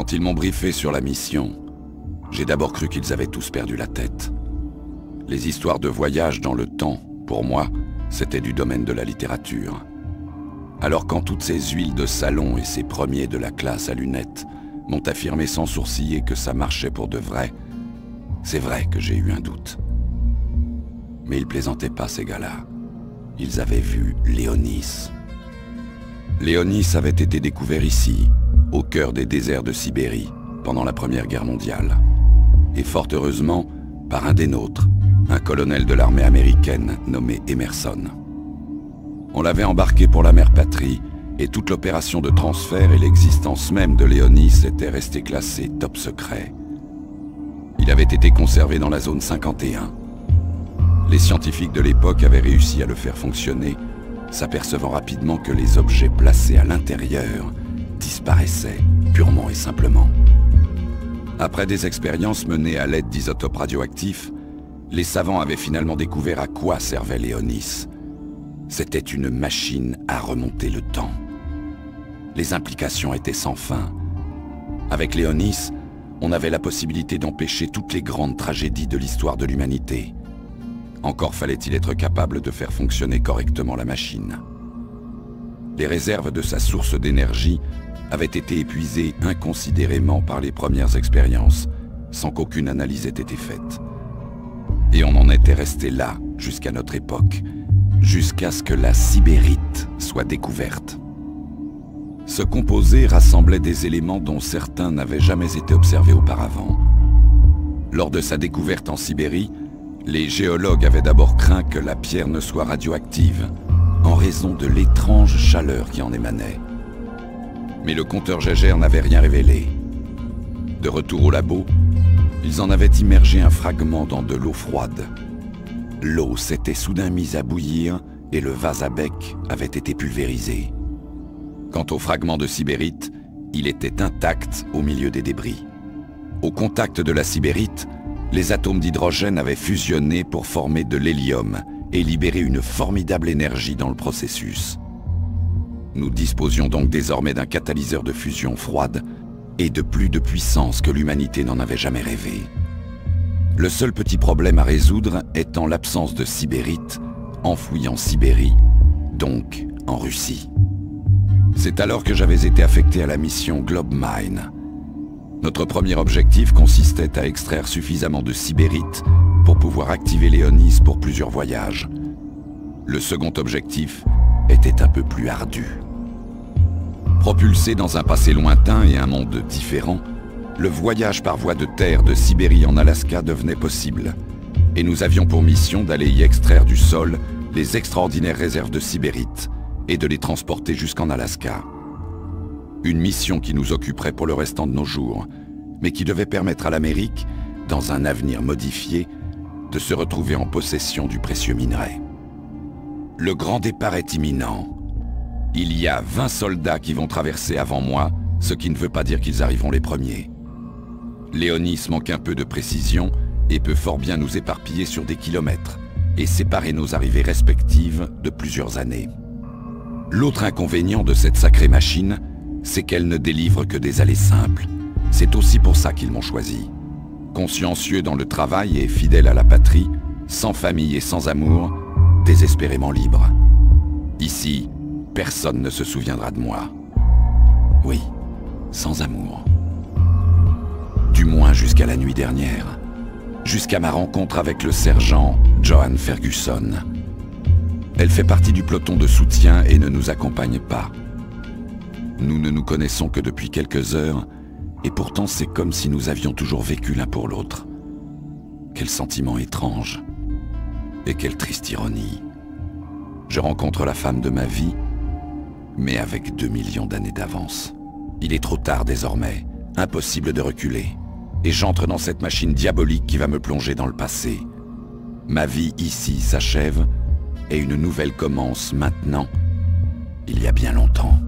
Quand ils m'ont briefé sur la mission, j'ai d'abord cru qu'ils avaient tous perdu la tête. Les histoires de voyage dans le temps, pour moi, c'était du domaine de la littérature. Alors quand toutes ces huiles de salon et ces premiers de la classe à lunettes m'ont affirmé sans sourciller que ça marchait pour de vrai, c'est vrai que j'ai eu un doute. Mais ils plaisantaient pas, ces gars-là. Ils avaient vu Léonis. Léonis avait été découvert ici, au cœur des déserts de Sibérie, pendant la Première Guerre mondiale. Et fort heureusement, par un des nôtres, un colonel de l'armée américaine nommé Emerson. On l'avait embarqué pour la mère patrie, et toute l'opération de transfert et l'existence même de Léonis étaient restées classées top secret. Il avait été conservé dans la zone 51. Les scientifiques de l'époque avaient réussi à le faire fonctionner, s'apercevant rapidement que les objets placés à l'intérieur disparaissaient purement et simplement. Après des expériences menées à l'aide d'isotopes radioactifs, les savants avaient finalement découvert à quoi servait Léonis. C'était une machine à remonter le temps. Les implications étaient sans fin. Avec Léonis, on avait la possibilité d'empêcher toutes les grandes tragédies de l'histoire de l'humanité. Encore fallait-il être capable de faire fonctionner correctement la machine. Les réserves de sa source d'énergie avaient été épuisées inconsidérément par les premières expériences, sans qu'aucune analyse ait été faite. Et on en était resté là, jusqu'à notre époque, jusqu'à ce que la sibérite soit découverte. Ce composé rassemblait des éléments dont certains n'avaient jamais été observés auparavant. Lors de sa découverte en Sibérie, les géologues avaient d'abord craint que la pierre ne soit radioactive, en raison de l'étrange chaleur qui en émanait. Mais le compteur Geiger n'avait rien révélé. De retour au labo, ils en avaient immergé un fragment dans de l'eau froide. L'eau s'était soudain mise à bouillir et le vase à bec avait été pulvérisé. Quant au fragment de sibérite, il était intact au milieu des débris. Au contact de la sibérite, les atomes d'hydrogène avaient fusionné pour former de l'hélium et libérer une formidable énergie dans le processus. Nous disposions donc désormais d'un catalyseur de fusion froide et de plus de puissance que l'humanité n'en avait jamais rêvé. Le seul petit problème à résoudre étant l'absence de sibérite, enfouie en Sibérie, donc en Russie. C'est alors que j'avais été affecté à la mission Globemine. Notre premier objectif consistait à extraire suffisamment de sibérite pour pouvoir activer Léonis pour plusieurs voyages. Le second objectif était un peu plus ardu. Propulsé dans un passé lointain et un monde différent, le voyage par voie de terre de Sibérie en Alaska devenait possible, et nous avions pour mission d'aller y extraire du sol les extraordinaires réserves de sibérite et de les transporter jusqu'en Alaska. Une mission qui nous occuperait pour le restant de nos jours, mais qui devait permettre à l'Amérique, dans un avenir modifié, de se retrouver en possession du précieux minerai. Le grand départ est imminent. Il y a 20 soldats qui vont traverser avant moi, ce qui ne veut pas dire qu'ils arriveront les premiers. Léonis manque un peu de précision et peut fort bien nous éparpiller sur des kilomètres et séparer nos arrivées respectives de plusieurs années. L'autre inconvénient de cette sacrée machine, c'est qu'elle ne délivre que des allées simples. C'est aussi pour ça qu'ils m'ont choisi. Consciencieux dans le travail et fidèle à la patrie, sans famille et sans amour, désespérément libre. Ici, personne ne se souviendra de moi. Oui, sans amour. Du moins jusqu'à la nuit dernière. Jusqu'à ma rencontre avec le sergent Johan Ferguson. Elle fait partie du peloton de soutien et ne nous accompagne pas. Nous ne nous connaissons que depuis quelques heures, et pourtant c'est comme si nous avions toujours vécu l'un pour l'autre. Quel sentiment étrange. Et quelle triste ironie. Je rencontre la femme de ma vie, mais avec 2 millions d'années d'avance. Il est trop tard désormais, impossible de reculer. Et j'entre dans cette machine diabolique qui va me plonger dans le passé. Ma vie ici s'achève, et une nouvelle commence maintenant, il y a bien longtemps.